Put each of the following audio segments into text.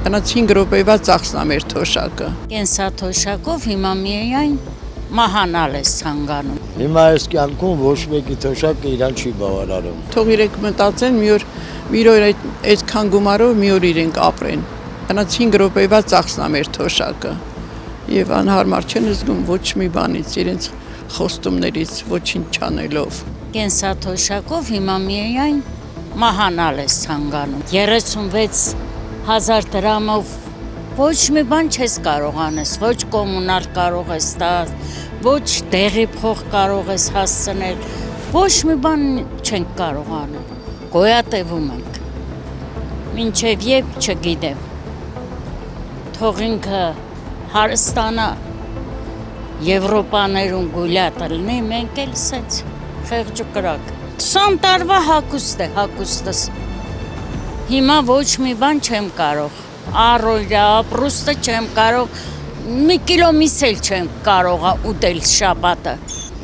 Տնած 5 րոպեվա ծախսնա մեր թոշակը։ Կենսաթոշակով հիմա միայն մահանալ է ցանկանում։ Հիմա այս կյանքում ոչ մեկի թոշակը իրան չի բավարարում։ Թող իրենք մտածեն մի օր այդքան գումարով մի օր իրենք ապրեն։ Տնած 5 րոպեվա ծախսնա մեր թոշակը։ Եվ անհարմար չեն զգում ոչ մի բանից, իրենց խոստումներից ոչինչ չանելով։ Կենսաթոշակով հիմա միայն մահանալ է ցանկանում։ 36,000 դրամով ոչ մի բան չես կարող անես, ոչ կոմունալ կարող ես տալ, ոչ դեղի փող կարող ես հասցնել, ոչ մի բան չենք կարող անել։ Գոյատևում ենք։ Մինչև երբ չգիտեմ։ Թող ինքը հարստանա Եվրոպաներուն գուլյատը լինի, մենք էլ սենց խեղճ ու կրակ։ 20 տարվա հագուստ է, հագուստս։ Հիմա ոչ մի բան չեմ կարող, առօրյա ապրուստը չեմ կարող, մի կիլո միս էլ չեմ կարող ուտել շաբաթը։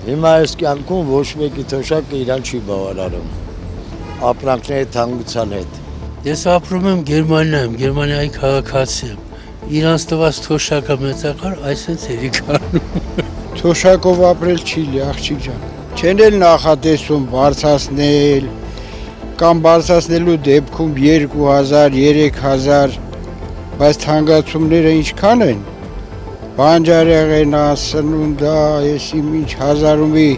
Հիմա այս կյանքում ոչ մեկի թոշակը իրան չի բավարարում, ապրանքների թանկության հետ։ Ես ապրում եմ Գերմանիայում, Գերմանիայի քաղաքացի եմ, իրանց տված թոշակը մեծակար, այսենց էլի կանում։ Թոշակով ապրել չի լի, աղջիկ ջան։ Չեն էլ նախատեսում բարձրացնել, կամ բարձրացնելու դեպքում 2000, 3000, բայց թանկացումները ինչքան են, բանջարեղենա, սնունդա, եսի ինչ հազարումի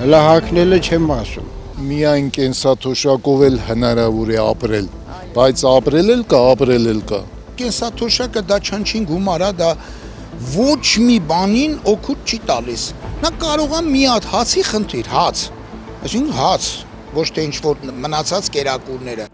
հլահակնելը չեմ ասում։ Միայն կենսաթոշակով էլ հնարավոր է ապրել, բայց ապրել էլ կա։ Կենսաթոշակը դա չնչին գումար է, դա ոչ մի բանին օգուտ չի տալիս։ Նա կարող է մի հատ հացի խնդիր, հաց, այսինքն հաց, ոչ թե ինչ-որ մնացած կերակուրները։